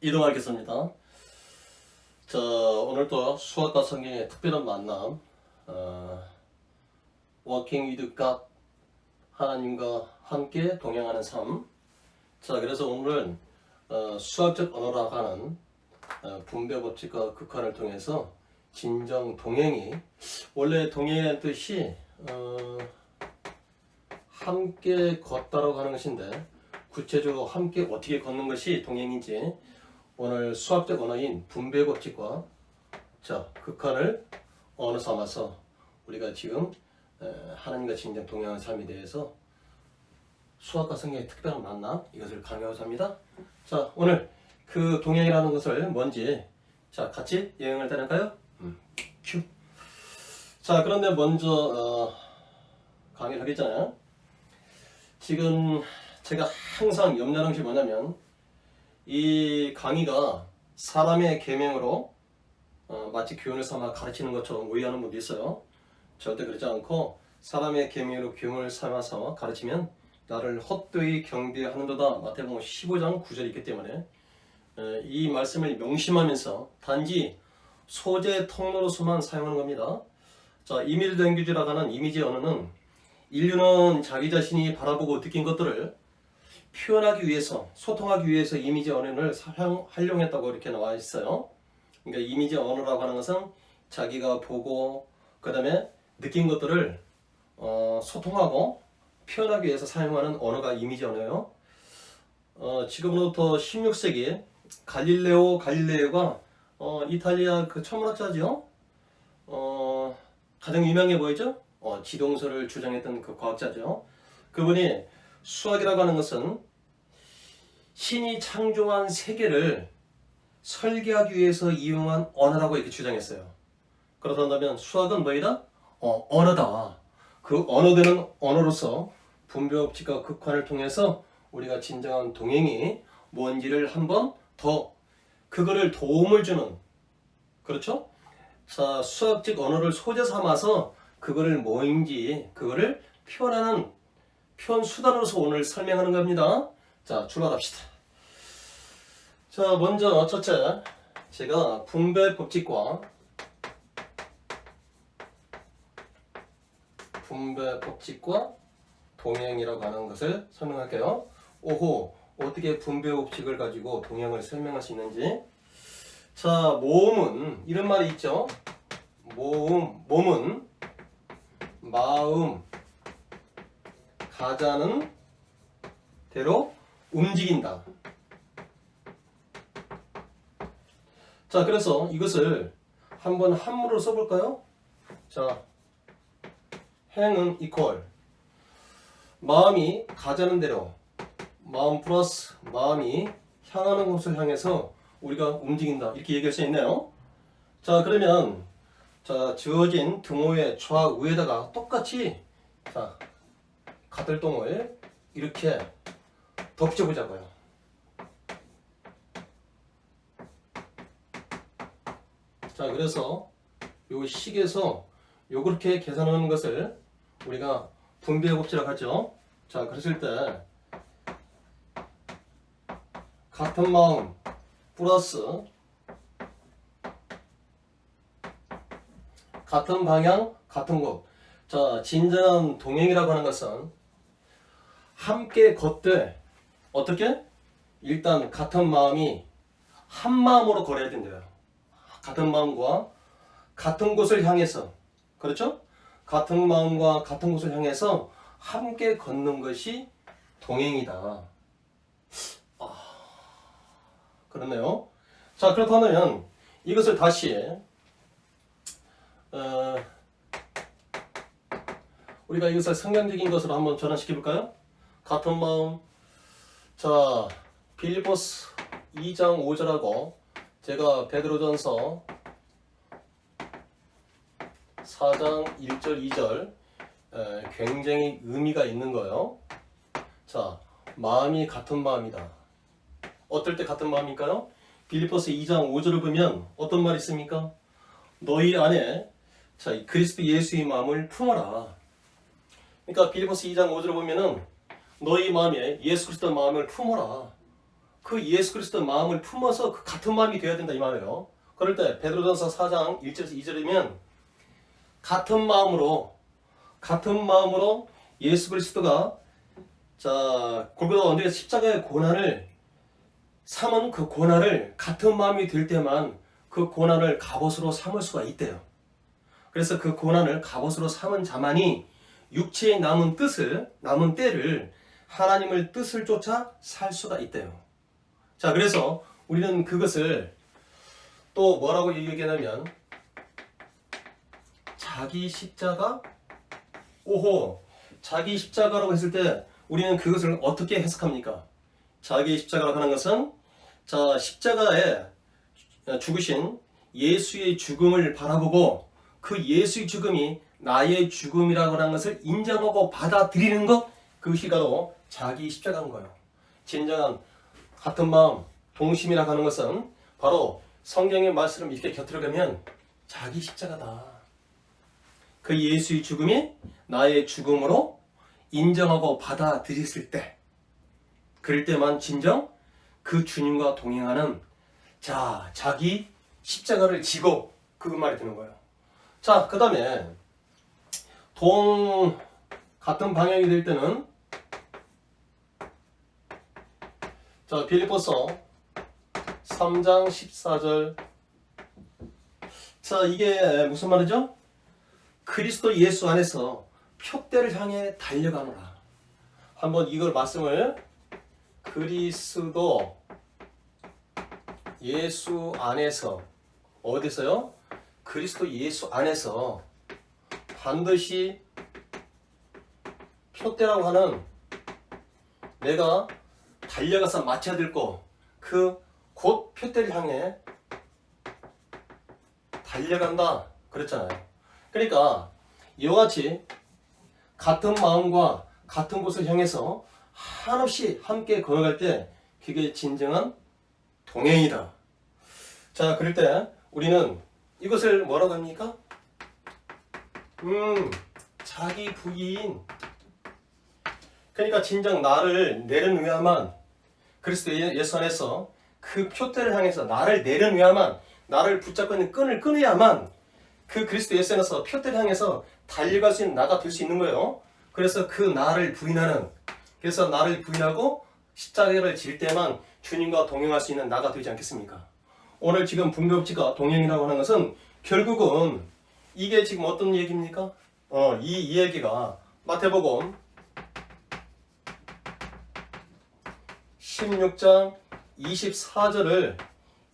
이동하겠습니다. 자, 오늘도 수학과 성경의 특별한 만남, Walking with God, 하나님과 함께 동행하는 삶. 자, 그래서 오늘은 수학적 언어라고 하는 분배 법칙과 극한을 통해서 진정 동행이, 원래 동행의 뜻이 함께 걷다라고 하는 것인데, 구체적으로 함께 어떻게 걷는 것이 동행인지 오늘 수학적 언어인 분배 법칙과 극한을 언어 삼아서 우리가 지금 하나님과 진정 동행하는 삶에 대해서 수학과 성경의 특별한 만남, 이것을 강요하고자 합니다. 자, 오늘 그 동행이라는 것을 뭔지 같이 여행을 따를까요? 큐. 자, 그런데 먼저 강의를 하겠잖아요. 지금 제가 항상 염려하는 것이 뭐냐면, 이 강의가 사람의 계명으로 마치 교훈을 삼아 가르치는 것처럼 오해하는 분도 있어요. 절대 그렇지 않고, 사람의 계명으로 교훈을 삼아서 가르치면 나를 헛되이 경배하는도다, 마태복음 15장 9절이 있기 때문에 이 말씀을 명심하면서 단지 소재 통로로서만 사용하는 겁니다. 자, 이미지 랭귀지라고 하는 이미지 언어는 인류는 자기 자신이 바라보고 느낀 것들을 표현하기 위해서, 소통하기 위해서 이미지 언어를 활용했다고 이렇게 나와 있어요. 그러니까 이미지 언어라고 하는 것은 자기가 보고 그 다음에 느낀 것들을 소통하고 표현하기 위해서 사용하는 언어가 이미지 언어예요. 지금으로부터 16세기 갈릴레오 갈릴레오가 이탈리아 그 천문학자죠. 가장 유명해 보이죠? 지동설을 주장했던 그 과학자죠. 그분이 수학이라고 하는 것은 신이 창조한 세계를 설계하기 위해서 이용한 언어라고 이렇게 주장했어요. 그렇다면 수학은 뭐이다? 언어다. 그 언어되는 언어로서 분배 법칙과 극한을 통해서 우리가 진정한 동행이 뭔지를 한번 더 그거를 도움을 주는, 그렇죠? 자, 수학적 언어를 소재 삼아서 그거를 뭐인지 그거를 표현하는 표현 수단으로서 오늘 설명하는 겁니다. 자, 출발합시다. 자, 먼저 첫째, 제가 분배 법칙과 동행이라고 하는 것을 설명할게요. 오호, 어떻게 분배 법칙을 가지고 동행을 설명할 수 있는지. 자, 모음은 이런 말이 있죠. 몸은 마음 가자는 대로 움직인다. 자, 그래서 이것을 한번 한문으로 써볼까요? 자, 행은 이퀄 마음이 가자는 대로, 마음 플러스 마음이 향하는 곳을 향해서 우리가 움직인다, 이렇게 얘기할 수 있네요. 자, 그러면 주어진 등호의 좌우에다가 똑같이 가들동을 이렇게 덮쳐보자고요. 자, 그래서 요 식에서 요렇게 계산하는 것을 우리가 분배 법칙이라고 하죠. 자, 그랬을 때 같은 마음 플러스 같은 방향 같은 곳. 자, 진정한 동행이라고 하는 것은 함께 걷되 어떻게? 일단 같은 마음이 한 마음으로 걸어야 된대요. 같은 마음과 같은 곳을 향해서, 그렇죠? 같은 마음과 같은 곳을 향해서 함께 걷는 것이 동행이다. 그렇네요. 자, 그렇다면 이것을 다시 우리가 이것을 성경적인 것으로 한번 전환시켜 볼까요? 같은 마음. 자, 빌립보스 2장 5절하고 제가 베드로전서 4장 1절 2절 굉장히 의미가 있는 거예요. 자, 마음이 같은 마음이다. 어떨 때 같은 마음일까요? 빌립보스 2장 5절을 보면 어떤 말이 있습니까? 너희 안에 그리스도 예수의 마음을 품어라. 그러니까 빌립보스 2장 5절을 보면은 너희 마음에 예수 그리스도의 마음을 품어라. 그 예수 그리스도 마음을 품어서 그 같은 마음이 되어야 된다 이 말이에요. 그럴 때 베드로전서 4장 1절에서 2절이면 같은 마음으로 예수 그리스도가 자 골고다 언덕의 십자가의 고난을 삼은 그 고난을 같은 마음이 될 때만 그 고난을 갑옷으로 삼을 수가 있대요. 그래서 그 고난을 갑옷으로 삼은 자만이 육체의 남은 때를 하나님을 뜻을 쫓아 살 수가 있대요. 자, 그래서 우리는 그것을 또 뭐라고 얘기하냐면 자기 십자가 자기 십자가라고 했을 때 우리는 그것을 어떻게 해석합니까? 자기 십자가라고 하는 것은 자 십자가에 죽으신 예수의 죽음을 바라보고 그 예수의 죽음이 나의 죽음이라고 하는 것을 인정하고 받아들이는 것, 그것이 바로 자기 십자가인 거예요. 진정한 같은 마음, 동심이라고 하는 것은 바로 성경의 말씀을 이렇게 곁들여 가면 자기 십자가다. 그 예수의 죽음이 나의 죽음으로 인정하고 받아들였을 때, 그럴 때만 진정 그 주님과 동행하는 자기 십자가를 지고 그 말이 되는 거예요. 자, 그 다음에 같은 방향이 될 때는 자 빌립보서 3장 14절 자 이게 무슨 말이죠? 그리스도 예수 안에서 표대를 향해 달려가노라. 한번 이걸 말씀을 그리스도 예수 안에서 어디서요? 그리스도 예수 안에서 반드시 표대라고 하는 내가 달려가서 맞춰야 될 거 그 곧 표대를 향해 달려간다 그랬잖아요. 그러니까 이와 같이 같은 마음과 같은 곳을 향해서 한없이 함께 걸어갈 때 그게 진정한 동행이다. 자, 그럴 때 우리는 이것을 뭐라고 합니까? 자기 부인. 그러니까 진정 나를 내려놓아야만 그리스도 예수 안에서 그 표대를 향해서 나를 내려놓아야만 나를 붙잡고 있는 끈을 끊어야만 그 그리스도 예수 안에서 표대를 향해서 달려갈 수 있는 나가 될 수 있는 거예요. 그래서 그 나를 부인하는 그래서 나를 부인하고 십자가를 질 때만 주님과 동행할 수 있는 나가 되지 않겠습니까? 오늘 지금 분별법칙과 동행이라고 하는 것은 결국은 이게 지금 어떤 얘기입니까? 이 얘기가 마태복음 16장 24절을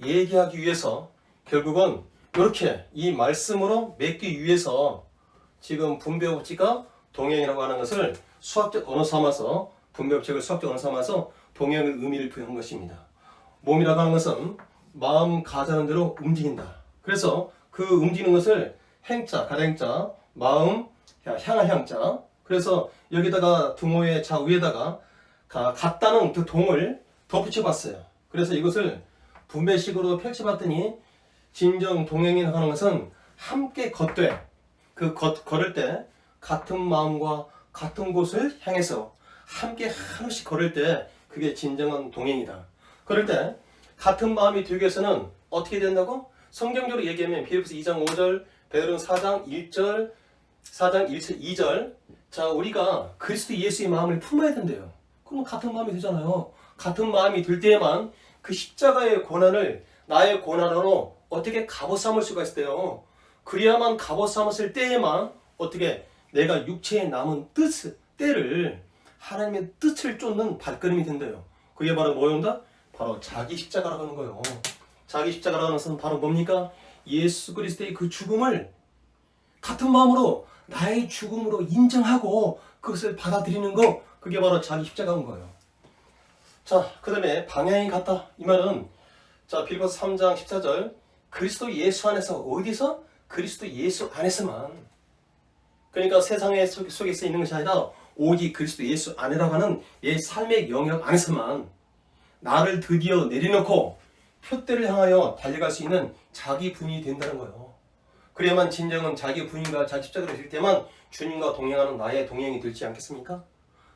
얘기하기 위해서 결국은 이렇게 이 말씀으로 맺기 위해서 지금 분별법칙과 동행이라고 하는 것을 수학적 언어 삼아서 분별법칙을 수학적 언어 삼아서 동행의 의미를 부여한 것입니다. 몸이라고 하는 것은 마음 가자는 대로 움직인다. 그래서 그 움직이는 것을 행자, 가행자, 마음, 향할 향자. 그래서 여기다가 등호의 자 위에다가 같다는 그 동을 덧붙여 봤어요. 그래서 이것을 분배식으로 펼쳐봤더니 진정 동행이라고 하는 것은 함께 걷되 걸을 때 같은 마음과 같은 곳을 향해서 함께 한없이 걸을 때 그게 진정한 동행이다. 그럴 때 같은 마음이 되기 위해서는 어떻게 된다고? 성경적으로 얘기하면 빌립보서 2장 5절, 베드로전서 4장 1절, 4장 2절 자 우리가 그리스도 예수의 마음을 품어야 된대요. 그럼 같은 마음이 되잖아요. 같은 마음이 될 때에만 그 십자가의 고난을 나의 고난으로 어떻게 갑옷 삼을 수가 있어요. 그래야만 갑옷 삼았을 때에만 어떻게 내가 육체에 남은 때를 하나님의 뜻을 쫓는 발걸음이 된대요. 그게 바로 뭐였다? 바로 자기 십자가라고 하는 거예요. 자기 십자가라고 하는 것은 바로 뭡니까? 예수 그리스도의 그 죽음을 같은 마음으로 나의 죽음으로 인정하고 그것을 받아들이는 거, 그게 바로 자기 십자가인 거예요. 자, 그 다음에 방향이 같다. 이 말은 자 빌립보서 3장 14절 그리스도 예수 안에서 어디서? 그리스도 예수 안에서만. 그러니까 세상의 속에서 있는 것이 아니라 오직 그리스도 예수 안에라고 하는 내 삶의 영역 안에서만 나를 드디어 내려놓고 표대를 향하여 달려갈 수 있는 자기 분이 된다는 거예요. 그래야만 진정은 자기 분인과 자기 십자가를 질 때만 주님과 동행하는 나의 동행이 되지 않겠습니까?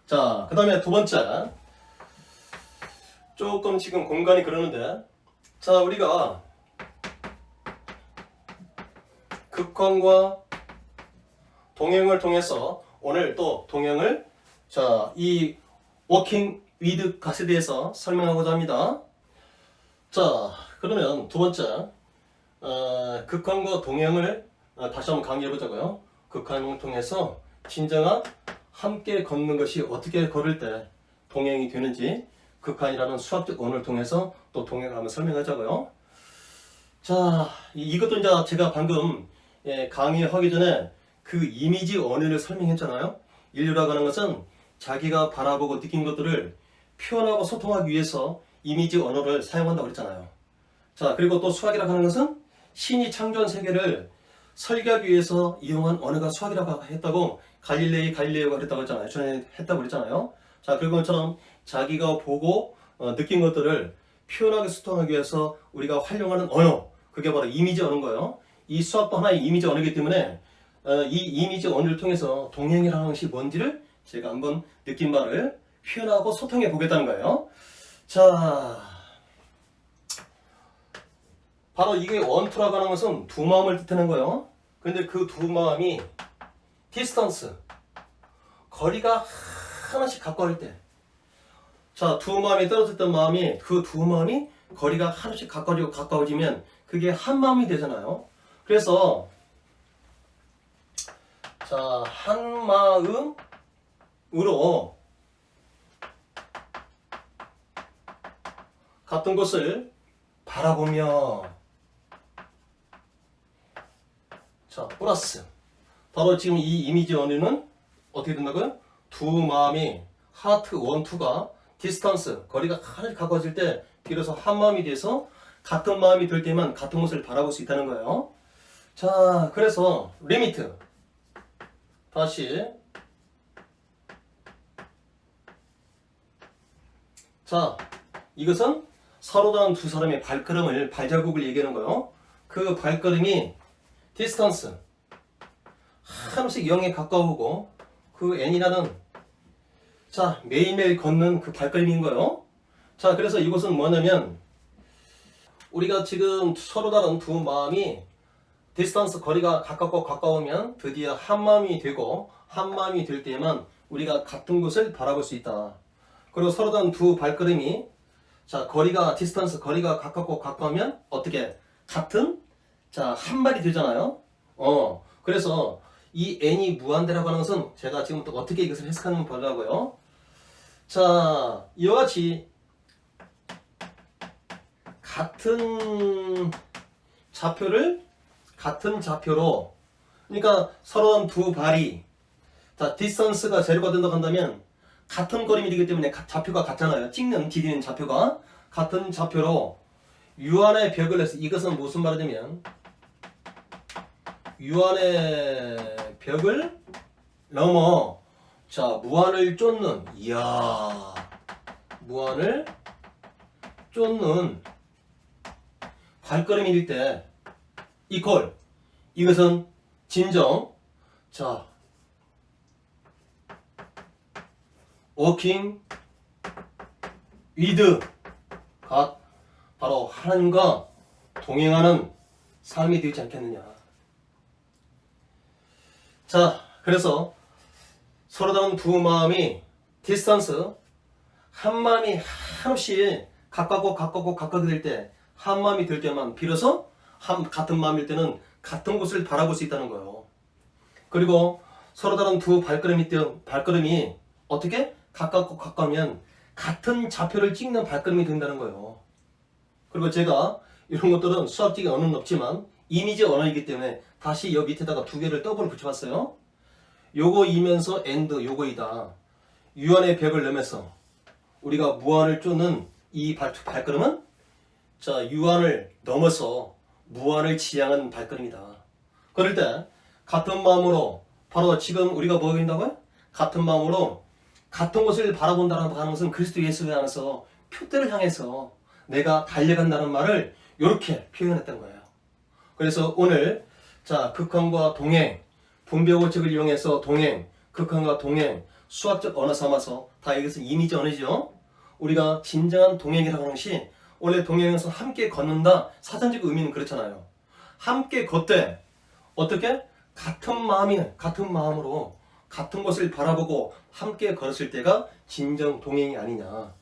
자, 그 다음에 두 번째 조금 지금 공간이 그러는데, 자, 우리가 극한과 동행을 통해서 오늘 또 동행을, 자, 이 워킹 위드 갓에 대해서 설명하고자 합니다. 자, 그러면 두 번째, 극한과 동행을 다시 한번 강의해 보자고요. 극한을 통해서 진정한 함께 걷는 것이 어떻게 걸을 때 동행이 되는지, 극한이라는 수학적 언어를 통해서 또 동행을 한번 설명하자고요. 자, 이것도 이제 제가 방금 강의하기 전에 그 이미지 언어를 설명했잖아요. 인류라고 하는 것은 자기가 바라보고 느낀 것들을 표현하고 소통하기 위해서 이미지 언어를 사용한다고 그랬잖아요. 자, 그리고 또 수학이라고 하는 것은 신이 창조한 세계를 설계하기 위해서 이용한 언어가 수학이라고 했다고 갈릴레오가 그랬다고 했잖아요. 전에 했다고 그랬잖아요. 자, 그리고 것처럼 자기가 보고 느낀 것들을 표현하게 소통하기 위해서 우리가 활용하는 언어, 그게 바로 이미지 언어인 거예요. 이 수학도 하나의 이미지 언어이기 때문에 이 이미지 언어를 통해서 동행이라는 것이 뭔지를 제가 한번 느낀 바를 표현하고 소통해 보겠다는 거예요. 자, 바로 이게 원투라고 하는 것은 두 마음을 뜻하는 거예요. 근데 그 두 마음이 디스턴스, 거리가 하나씩 가까울 때, 자, 두 마음이 떨어졌던 마음이, 그 두 마음이 거리가 하나씩 가까워지면 그게 한 마음이 되잖아요. 그래서 자, 한 마음으로 같은 곳을 바라보며, 자, 플러스 바로 지금 이 이미지 언어는 어떻게 된다고요? 두 마음이 하트 원투가 디스턴스, 거리가 하나씩 가까워질 때 비로소 한 마음이 돼서 같은 마음이 될 때만 같은 곳을 바라볼 수 있다는 거예요. 자, 그래서 리미트, 다시, 자, 이것은 서로 다른 두 사람의 발걸음을, 발자국을 얘기하는 거예요. 그 발걸음이 디스턴스, 하나씩 0에 가까우고, 그 n이라는, 자, 매일매일 걷는 그 발걸음인 거예요. 자, 그래서 이것은 뭐냐면 우리가 지금 서로 다른 두 마음이 디스턴스, 거리가 가깝고 가까우면 드디어 한 마음이 되고, 한 마음이 될 때만 우리가 같은 곳을 바라볼 수 있다. 그리고 서로 다른 두 발걸음이, 자, 거리가 디스턴스, 거리가 가깝고 가까우면 어떻게 같은, 자, 한 발이 되잖아요. 그래서 이 n이 무한대라고 하는 것은 제가 지금부터 어떻게 이것을 해석하는지 보려고요. 자, 이와 같이 같은 좌표로, 그러니까 서로 두 발이, 자, 디스턴스가 제로가 된다고 한다면 같은 거리이 되기 때문에 좌표가 같잖아요. 디디는 좌표가 같은 좌표로 유한의 벽을 내서, 이것은 무슨 말이냐면 유한의 벽을 넘어, 자, 무한을 쫓는, 이야, 무한을 쫓는 발걸음일 때 이퀄, 이것은 진정, 자, 워킹 위드 갓, 바로 하나님과 동행하는 삶이 되지 않겠느냐. 자, 그래서 서로 다른 두 마음이 디스턴스, 한 마음이 한없이 가깝게 될 때, 한 마음이 될 때만 비로소 같은 마음일 때는 같은 곳을 바라볼 수 있다는 거예요. 그리고 서로 다른 두 발걸음이 어떻게 가깝고 가까우면 같은 좌표를 찍는 발걸음이 된다는 거예요. 그리고 제가 이런 것들은 수학적인 언어는 없지만 이미지 언어이기 때문에 다시 여기 밑에다가 두 개를 더블 붙여봤어요. 요거이면서 and 요거이다. 유한의 벽을 넘어서 우리가 무한을 쫓는 이 발걸음은, 자, 유한을 넘어서 무한을 지향하는 발걸음이다. 그럴 때 같은 마음으로, 바로 지금 우리가 뭐 한다고요? 같은 마음으로 같은 곳을 바라본다는 것은 그리스도 예수에 안에서 표대를 향해서 내가 달려간다는 말을 이렇게 표현했던 거예요. 그래서 오늘, 자, 극한과 동행, 분배법칙을 이용해서 동행, 극한과 동행, 수학적 언어 삼아서 다 이것은 이미지 언어죠. 우리가 진정한 동행이라고 하는 것이 원래 동행에서 함께 걷는다. 사전적 의미는 그렇잖아요. 함께 걷되 어떻게? 같은 마음으로 같은 곳을 바라보고 함께 걸었을 때가 진정 동행이 아니냐.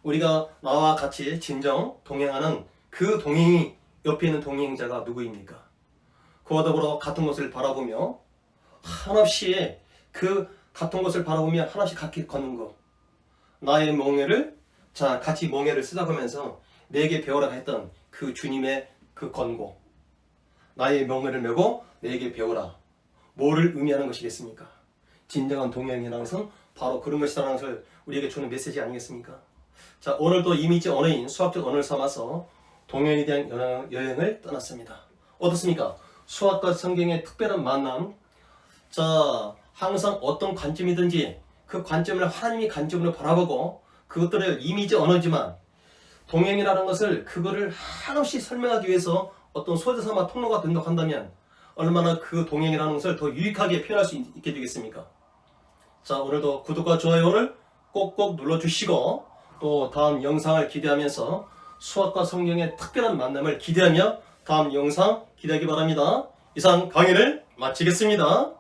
우리가 나와 같이 진정 동행하는 그 동행이 옆에 있는 동행자가 누구입니까? 그와 더불어 같은 곳을 바라보며 한없이 그 같은 곳을 바라보며 한없이 같이 걷는 것. 나의 멍에를 같이 멍에를 쓰다보면서 내게 배우라 했던 그 주님의 그 권고. 나의 멍에를 메고 내게 배우라. 뭐를 의미하는 것이겠습니까? 진정한 동행이라는 것은 바로 그런 것이라는 것을 우리에게 주는 메시지 아니겠습니까? 자, 오늘도 이미지 언어인 수학적 언어를 삼아서 동행에 대한 여행을 떠났습니다. 어떻습니까? 수학과 성경의 특별한 만남. 자, 항상 어떤 관점이든지 그 관점을 하나님의 관점으로 바라보고 그것들의 이미지 언어지만 동행이라는 것을 그거를 한없이 설명하기 위해서 어떤 소재 삼아 통로가 된다고 한다면 얼마나 그 동행이라는 것을 더 유익하게 표현할 수 있게 되겠습니까? 자, 오늘도 구독과 좋아요를 꼭꼭 눌러주시고 또 다음 영상을 기대하면서 수학과 성경의 특별한 만남을 기대하며 다음 영상 기대하기 바랍니다. 이상 강의를 마치겠습니다.